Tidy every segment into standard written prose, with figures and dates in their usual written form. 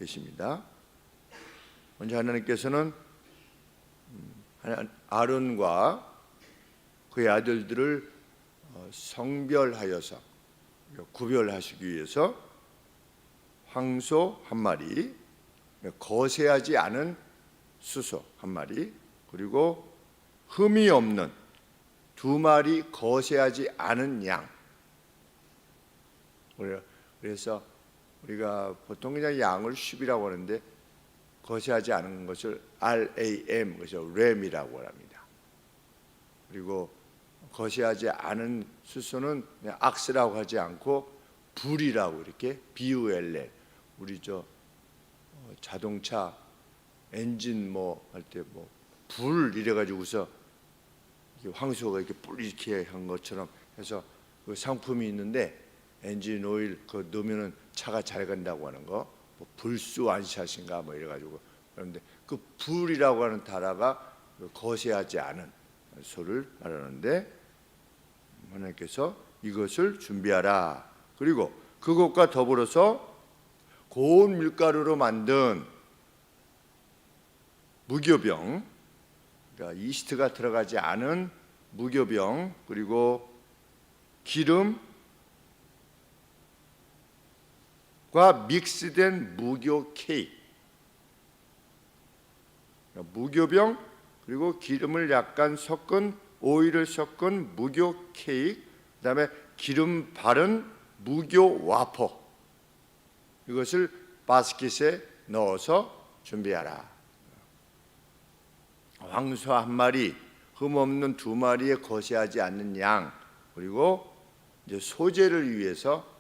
계십니다. 먼저 하나님께서는 아론과 그의 아들들을 성별하여서 구별하시기 위해서 황소 한 마리, 거세하지 않은 수소 한 마리, 그리고 흠이 없는 두 마리 거세하지 않은 양. 그래서 우리가 보통 그냥 양을 쉽이라고 하는데 거세하지 않은 것을 RAM, 그래서 램이라고 합니다. 그리고 거세하지 않은 수소는 그냥 악스라고 하지 않고 불이라고 이렇게 BULL, 우리 자동차 엔진 할 때 불 이래가지고서 황소가 이렇게 불 이렇게 한 것처럼 해서 그 상품이 있는데 엔진 오일 그거 넣으면은 차가 잘 간다고 하는 거, 불수 완샷인가 이래가지고 그런데 그 불이라고 하는 단어가 거세하지 않은 소를 말하는데 하나님께서 이것을 준비하라. 그리고 그것과 더불어서 고운 밀가루로 만든 무교병, 그러니까 이스트가 들어가지 않은 무교병, 그리고 기름과 믹스된 무교 케이크, 무교병 그리고 기름을 약간 섞은 오일을 섞은 무교 케이크, 그다음에 기름 바른 무교 와퍼, 이것을 바스켓에 넣어서 준비하라. 황소 한 마리, 흠 없는 두 마리에 거세하지 않는 양, 그리고 이제 소재를 위해서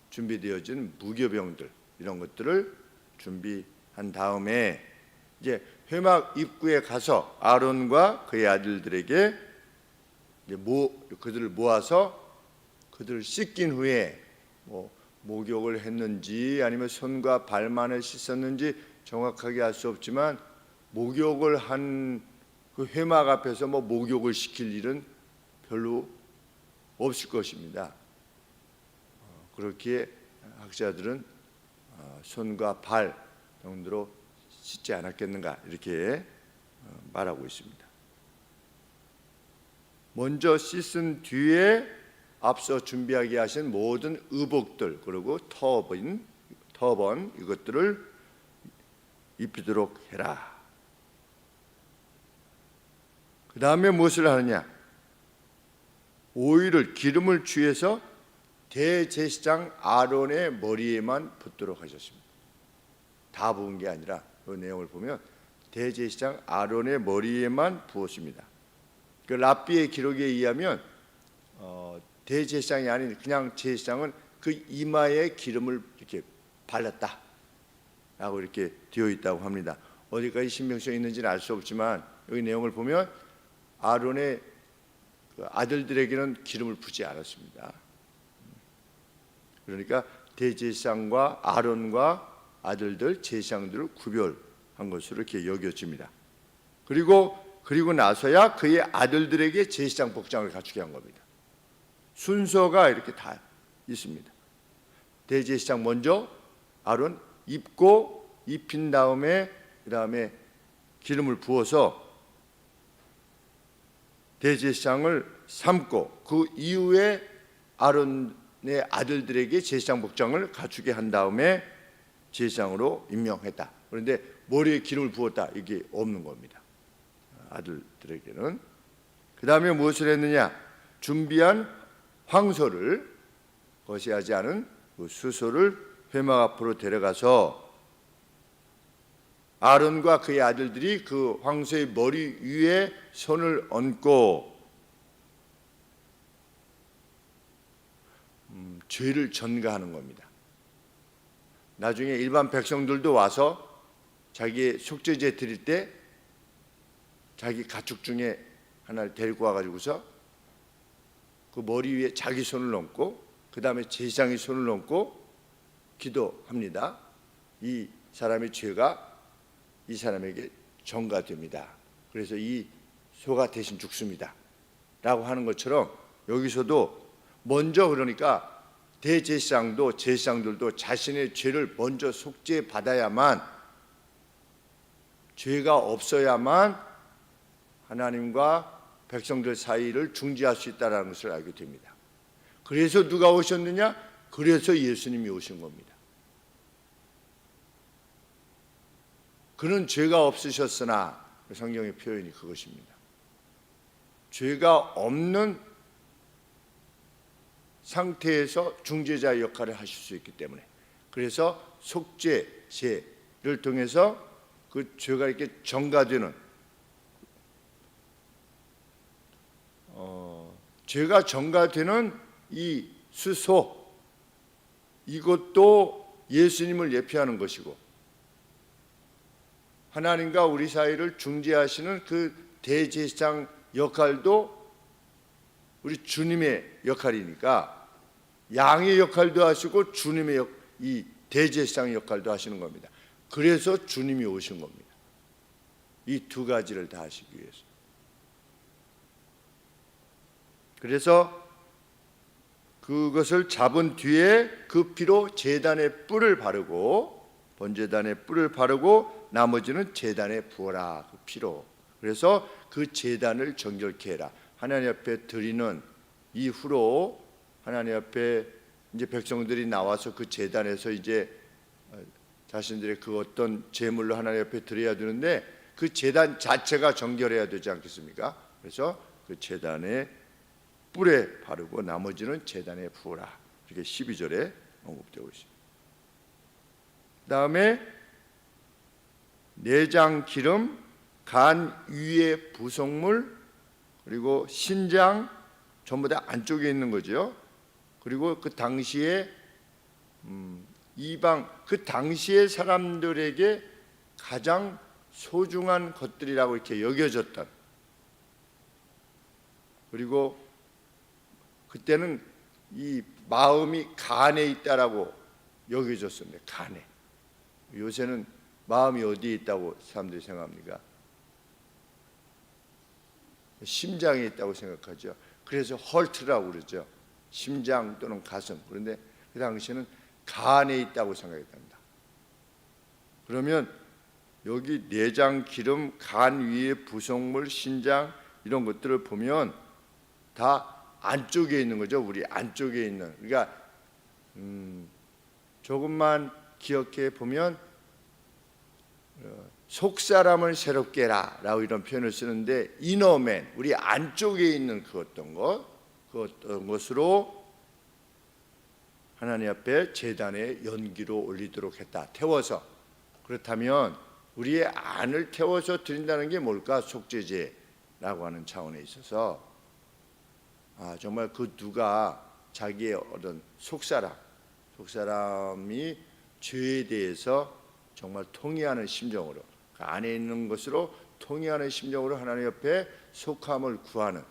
준비되어진 무교병들, 이런 것들을 준비한 다음에 이제 회막 입구에 가서 아론과 그의 아들들에게 그들을 모아서 그들을 씻긴 후에 목욕을 했는지 아니면 손과 발만을 씻었는지 정확하게 알 수 없지만 목욕을 한 그 회막 앞에서 목욕을 시킬 일은 별로 없을 것입니다. 그렇기에 학자들은 손과 발 정도로 씻지 않았겠는가 이렇게 말하고 있습니다. 먼저 씻은 뒤에 앞서 준비하게 하신 모든 의복들, 그리고 터번 이것들을 입히도록 해라. 그 다음에 무엇을 하느냐? 오일을, 기름을 취해서 대제사장 아론의 머리에만 붓도록 하셨습니다. 다 부은 게 아니라 그 내용을 보면 대제사장 아론의 머리에만 부었습니다. 그 랍비의 기록에 의하면 대제사장이 아닌 그냥 제사장은 그 이마에 기름을 이렇게 발랐다라고 이렇게 되어 있다고 합니다. 어디까지 신빙성이 있는지는 알 수 없지만 여기 내용을 보면 아론의 아들들에게는 기름을 부지 않았습니다. 그러니까 대제사장과 아론과 아들들, 제사장들을 구별한 것으로 이렇게 여겨집니다. 그리고 나서야 그의 아들들에게 제사장 복장을 갖추게 한 겁니다. 순서가 이렇게 다 있습니다. 대제사장 먼저 아론 입힌 다음에 그다음에 기름을 부어서 대제사장을 삼고 그 이후에 아론의 아들들에게 제사장 복장을 갖추게 한 다음에 제사장으로 임명했다. 그런데 머리에 기름을 부었다, 이게 없는 겁니다. 아들들에게는. 그 다음에 무엇을 했느냐? 준비한 황소를, 거세하지 않은 그 수소를 회막 앞으로 데려가서 아론과 그의 아들들이 그 황소의 머리 위에 손을 얹고 죄를 전가하는 겁니다. 나중에 일반 백성들도 와서 자기의 속죄제 드릴 때 자기 가축 중에 하나를 데리고 와가지고서 그 머리 위에 자기 손을 얹고 그 다음에 제사장이 손을 얹고 기도합니다. 이 사람의 죄가 이 사람에게 전가됩니다. 그래서 이 소가 대신 죽습니다 라고 하는 것처럼 여기서도 먼저 그러니까 대제사장도 제사장들도 자신의 죄를 먼저 속죄 받아야만, 죄가 없어야만 하나님과 백성들 사이를 중재할 수 있다는 것을 알게 됩니다. 그래서 누가 오셨느냐? 그래서 예수님이 오신 겁니다. 그는 죄가 없으셨으나, 성경의 표현이 그것입니다. 죄가 없는 상태에서 중재자 역할을 하실 수 있기 때문에, 그래서 속죄제를 통해서 그 죄가 이렇게 전가되는, 죄가 전가되는 이 수소, 이것도 예수님을 예표하는 것이고, 하나님과 우리 사이를 중재하시는 그 대제사장 역할도 우리 주님의 역할이니까, 양의 역할도 하시고 주님의 이 대제사장 역할도 하시는 겁니다. 그래서 주님이 오신 겁니다. 이 두 가지를 다 하시기 위해서. 그래서 그것을 잡은 뒤에 그 피로 제단에 뿔을 바르고, 번제단에 뿔을 바르고 나머지는 제단에 부어라, 그 피로. 그래서 그 제단을 정결케 해라. 하나님 앞에 드리는 이후로 하나님 앞에 이제 백성들이 나와서 그 제단에서 이제 자신들의 그 어떤 제물로 하나님 앞에 드려야 되는데, 그 제단 자체가 정결해야 되지 않겠습니까? 그래서 그 제단에 뿔에 바르고 나머지는 제단에 부어라, 이렇게 12절에 언급되고 있습니다. 그 다음에 내장 기름, 간 위의 부속물, 그리고 신장, 전부 다 안쪽에 있는 거죠. 그리고 그 당시에 이방, 그 당시의 사람들에게 가장 소중한 것들이라고 이렇게 여겨졌던, 그리고 그때는 이 마음이 간에 있다라고 여겨졌습니다. 간에. 요새는 마음이 어디에 있다고 사람들이 생각합니까? 심장에 있다고 생각하죠. 그래서 헐트라고 그러죠. 심장 또는 가슴. 그런데 그 당시에는 간에 있다고 생각했답니다. 그러면 여기 내장, 기름, 간 위에 부속물, 신장, 이런 것들을 보면 다 안쪽에 있는 거죠. 우리 안쪽에 있는. 그러니까 조금만 기억해 보면 속사람을 새롭게 해라 라고 이런 표현을 쓰는데, 이너맨, 우리 안쪽에 있는 그 어떤 것으로 하나님 앞에 제단에 연기로 올리도록 했다. 태워서. 그렇다면 우리의 안을 태워서 드린다는 게 뭘까? 속죄제라고 하는 차원에 있어서 정말 그 누가 자기의 어떤 속사람이 죄에 대해서 정말 통회하는 심정으로, 그 안에 있는 것으로 통회하는 심정으로 하나님 옆에 속함을 구하는,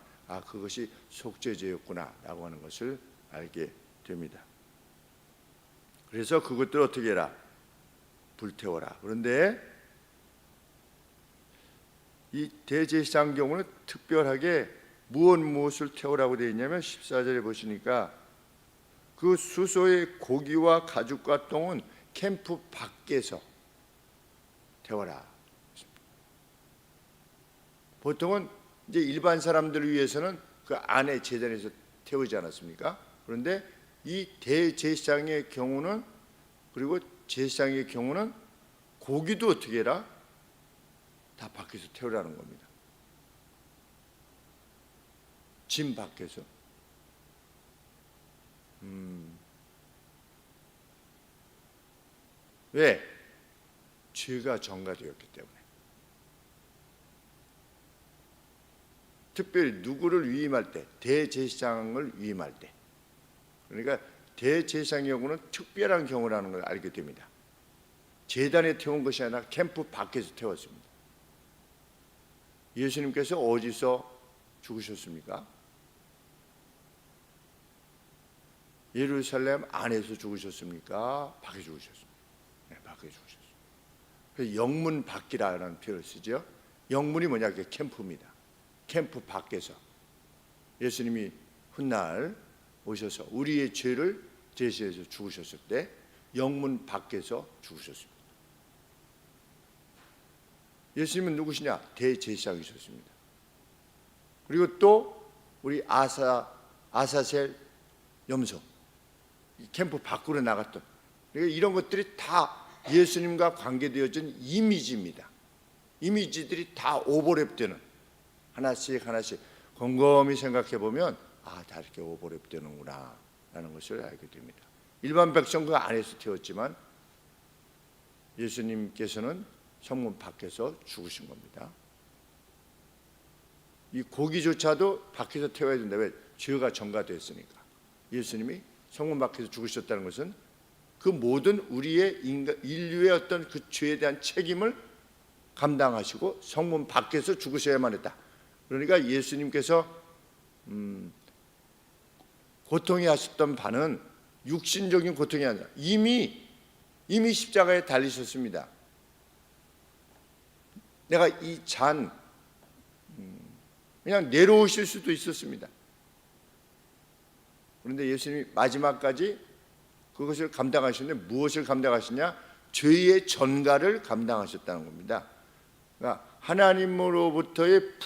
그것이 속죄제였구나 라고 하는 것을 알게 됩니다. 그래서 그것들을 어떻게 해라? 불태워라. 그런데 이 대제사장 경우는 특별하게 무엇을 태우라고 되어 있냐면 14절에 보시니까 그 수소의 고기와 가죽과 똥은 캠프 밖에서 태워라. 보통은 이제 일반 사람들을 위해서는 그 안에 제단에서 태우지 않았습니까? 그런데 이 대제사장의 경우는, 그리고 제사장의 경우는 고기도 어떻게 해라? 다 밖에서 태우라는 겁니다. 짐 밖에서. 왜? 죄가 전가되었기 때문에. 특별히 누구를 위임할 때, 대제사장을 위임할 때, 그러니까 대제사장의 경우는 특별한 경우라는 걸 알게 됩니다. 제단에 태운 것이 아니라 캠프 밖에서 태웠습니다. 예수님께서 어디서 죽으셨습니까? 예루살렘 안에서 죽으셨습니까? 밖에 죽으셨습니까? 네, 밖에 죽으셨습니다. 그래서 영문 밖이라는 표현을 쓰죠. 영문이 뭐냐? 그게 캠프입니다. 캠프 밖에서 예수님이 훗날 오셔서 우리의 죄를 제시에서 죽으셨을 때 영문 밖에서 죽으셨습니다. 예수님은 누구시냐? 대제사장이셨습니다. 그리고 또 우리 아사셀 염소 캠프 밖으로 나갔던, 그러니까 이런 것들이 다 예수님과 관계되어진 이미지입니다. 이미지들이 다 오버랩되는, 하나씩 하나씩 곰곰이 생각해 보면 다 이렇게 오버랩되는구나 라는 것을 알게 됩니다. 일반 백성 그 안에서 태웠지만 예수님께서는 성문 밖에서 죽으신 겁니다. 이 고기조차도 밖에서 태워야 된다. 왜? 죄가 전가됐으니까. 예수님이 성문 밖에서 죽으셨다는 것은 그 모든 우리의 인류의 어떤 그 죄에 대한 책임을 감당하시고 성문 밖에서 죽으셔야만 했다. 그러니까 예수님께서 고통이 하셨던 바는 육신적인 고통이 아니라 이미 십자가에 달리셨습니다. 내가 이 잔 그냥 내려오실 수도 있었습니다. 그런데 예수님이 마지막까지 그것을 감당하셨는데 무엇을 감당하시냐? 죄의 전가를 감당하셨다는 겁니다. 그러니까 하나님으로부터의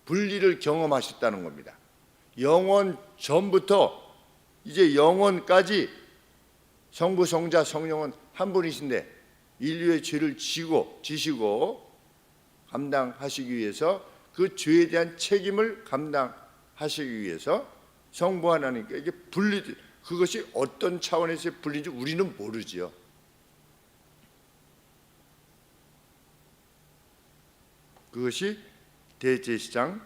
분리를 경험하셨다는 겁니다. 영원 전부터 이제 영원까지 성부, 성자, 성령은 한 분이신데 인류의 죄를 지시고 감당하시기 위해서 그 죄에 대한 책임을 감당하시기 위해서 성부 하나님께 이게 그것이 어떤 차원에서의 분리인지 우리는 모르지요. 그것이 대제사장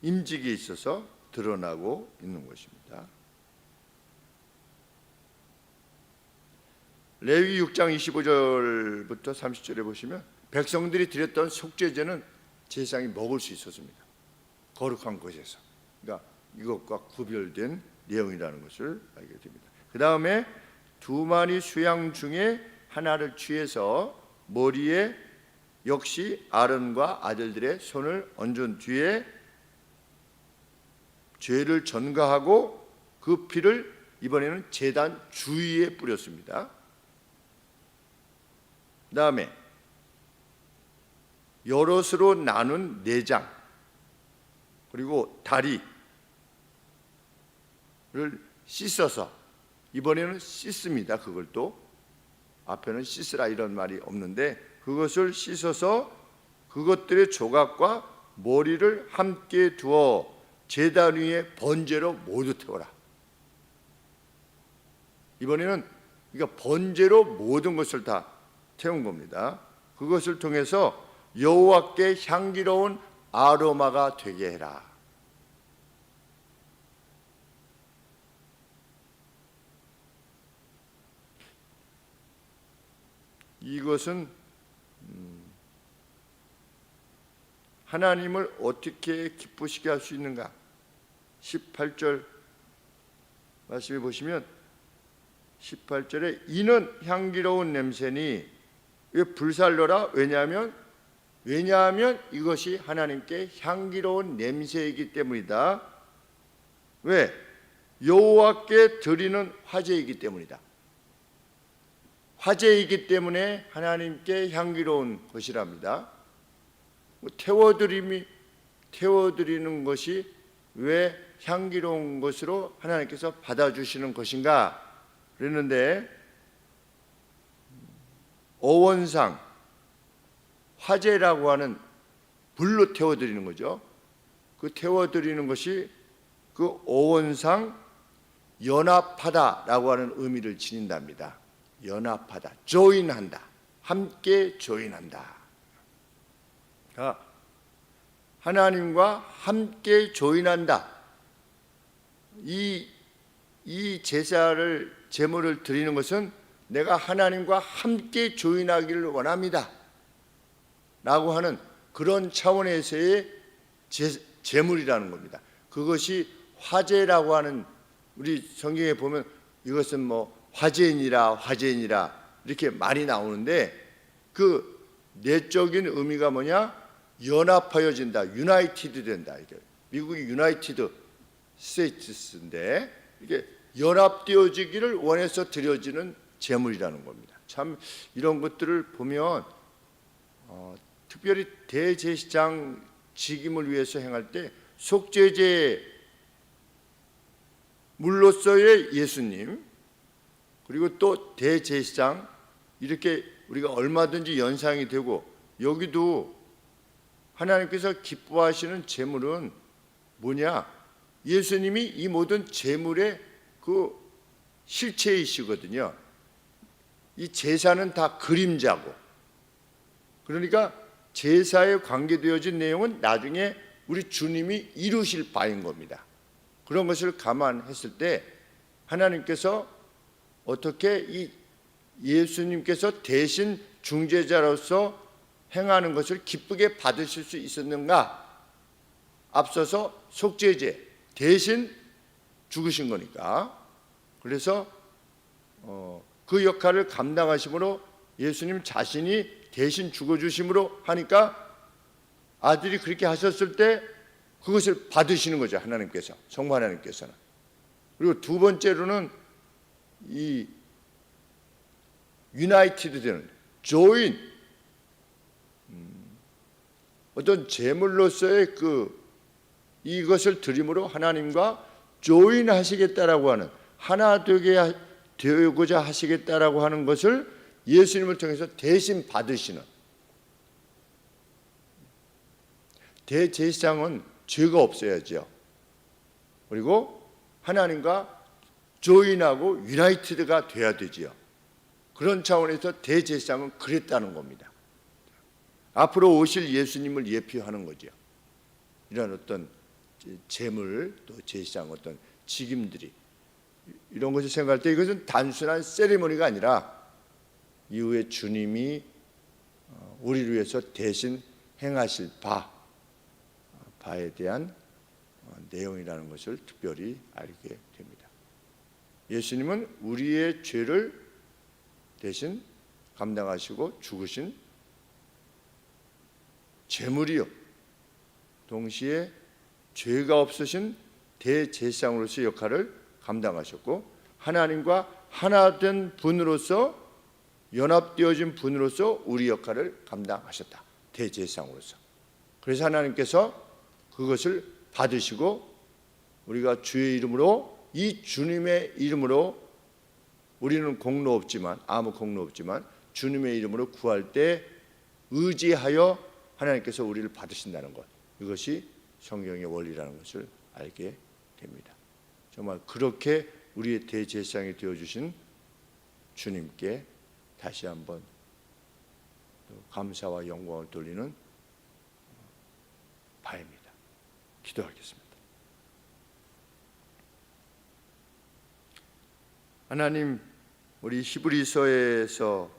임직에 있어서 드러나고 있는 것입니다. 레위 6장 25절부터 30절에 보시면 백성들이 드렸던 속죄제는 제사장이 먹을 수 있었습니다. 거룩한 곳에서. 그러니까 이것과 구별된 내용이라는 것을 알게 됩니다. 그 다음에 두 마리 수양 중에 하나를 취해서 머리에 역시 아론과 아들들의 손을 얹은 뒤에 죄를 전가하고 그 피를 이번에는 제단 주위에 뿌렸습니다. 그 다음에 여럿으로 나눈 내장 그리고 다리를 씻어서, 이번에는 씻습니다. 그걸 또 앞에는 씻으라 이런 말이 없는데 그것을 씻어서 그것들의 조각과 머리를 함께 두어 제단 위에 번제로 모두 태워라. 이번에는 그러니까 번제로 모든 것을 다 태운 겁니다. 그것을 통해서 여호와께 향기로운 아로마가 되게 해라. 이것은 하나님을 어떻게 기쁘시게 할 수 있는가? 18절 말씀해 보시면 18절에 이는 향기로운 냄새니 왜 불살러라? 왜냐하면 이것이 하나님께 향기로운 냄새이기 때문이다. 왜? 여호와께 드리는 화제이기 때문이다. 화제이기 때문에 하나님께 향기로운 것이랍니다. 태워드리는 것이 왜 향기로운 것으로 하나님께서 받아주시는 것인가 그랬는데, 어원상 화제라고 하는 불로 태워드리는 거죠. 그 태워드리는 것이 그 어원상 연합하다라고 하는 의미를 지닌답니다. 연합하다, 조인한다, 함께 조인한다. 하나님과 함께 조인한다. 이 제물을 드리는 것은 내가 하나님과 함께 조인하기를 원합니다 라고 하는 그런 차원에서의 제물이라는 겁니다. 그것이 화제라고 하는, 우리 성경에 보면 이것은 뭐 화제니라 이렇게 많이 나오는데 그 내적인 의미가 뭐냐? 연합하여진다, 유나이티드 된다. 이게 미국이 유나이티드 스테이트스인데 이게 연합되어지기를 원해서 드려지는 제물이라는 겁니다. 참 이런 것들을 보면 특별히 대제사장 직임을 위해서 행할 때 속죄제 물로서의 예수님, 그리고 또 대제사장, 이렇게 우리가 얼마든지 연상이 되고, 여기도 하나님께서 기뻐하시는 제물은 뭐냐? 예수님이 이 모든 제물의 그 실체이시거든요. 이 제사는 다 그림자고, 그러니까 제사에 관계되어진 내용은 나중에 우리 주님이 이루실 바인 겁니다. 그런 것을 감안했을 때 하나님께서 어떻게 이 예수님께서 대신 중재자로서 행하는 것을 기쁘게 받으실 수 있었는가? 앞서서 속죄제 대신 죽으신 거니까. 그래서 그 역할을 감당하심으로 예수님 자신이 대신 죽어주심으로 하니까 아들이 그렇게 하셨을 때 그것을 받으시는 거죠. 하나님께서, 성부 하나님께서는. 그리고 두 번째로는 이 유나이티드 되는 조인, 어떤 제물로서의 이것을 드림으로 하나님과 조인하시겠다라고 하는, 하나 되고자 하시겠다라고 하는 것을 예수님을 통해서 대신 받으시는. 대제사장은 죄가 없어야죠. 그리고 하나님과 조인하고 유나이티드가 돼야 되지요. 그런 차원에서 대제사장은 그랬다는 겁니다. 앞으로 오실 예수님을 예표하는 거죠. 이런 어떤 제물, 또 제사장 어떤 직임들이, 이런 것을 생각할 때 이것은 단순한 세리머니가 아니라 이후에 주님이 우리를 위해서 대신 행하실 바에 대한 내용이라는 것을 특별히 알게 됩니다. 예수님은 우리의 죄를 대신 감당하시고 죽으신 제물이요, 동시에 죄가 없으신 대제사장으로서의 역할을 감당하셨고, 하나님과 하나 된 분으로서, 연합되어진 분으로서 우리 역할을 감당하셨다, 대제사장으로서. 그래서 하나님께서 그것을 받으시고, 우리가 주의 이름으로, 이 주님의 이름으로, 우리는 공로 없지만, 아무 공로 없지만 주님의 이름으로 구할 때 의지하여 하나님께서 우리를 받으신다는 것, 이것이 성경의 원리라는 것을 알게 됩니다. 정말 그렇게 우리의 대제사장이 되어주신 주님께 다시 한번 감사와 영광을 돌리는 바입니다. 기도하겠습니다. 하나님, 우리 히브리서에서,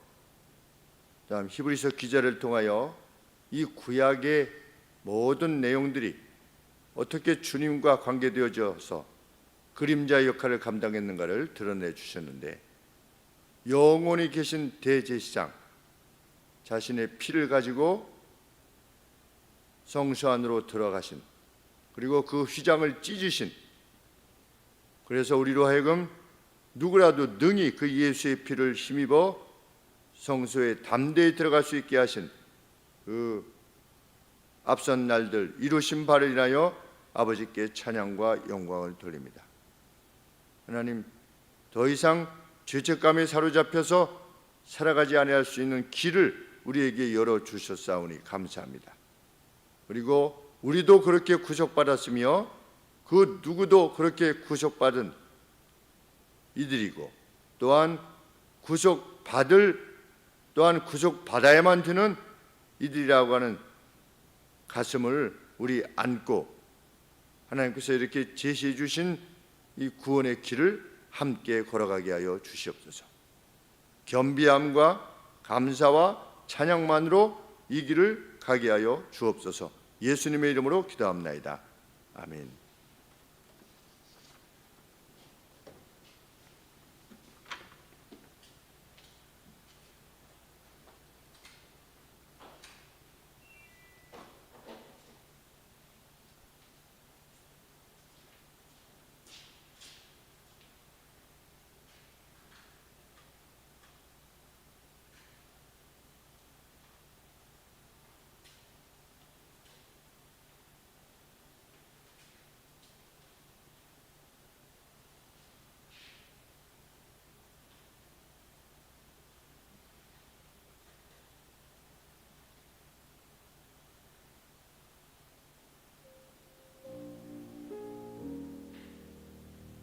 다음 히브리서 기자를 통하여 이 구약의 모든 내용들이 어떻게 주님과 관계되어져서 그림자 역할을 감당했는가를 드러내 주셨는데, 영원히 계신 대제사장, 자신의 피를 가지고 성소 안으로 들어가신, 그리고 그 휘장을 찢으신, 그래서 우리로 하여금 누구라도 능히 그 예수의 피를 힘입어 성소에 담대히 들어갈 수 있게 하신 그 앞선 날들 이루신 바를 인하여 아버지께 찬양과 영광을 돌립니다. 하나님, 더 이상 죄책감에 사로잡혀서 살아가지 아니할 수 있는 길을 우리에게 열어주셨사오니 감사합니다. 그리고 우리도 그렇게 구속받았으며 그 누구도 그렇게 구속받은 이들이고, 또한 구속받아야만 되는 이들이라고 하는 가슴을 우리 안고 하나님께서 이렇게 제시해 주신 이 구원의 길을 함께 걸어가게 하여 주시옵소서. 겸비함과 감사와 찬양만으로 이 길을 가게 하여 주옵소서. 예수님의 이름으로 기도합나이다. 아멘.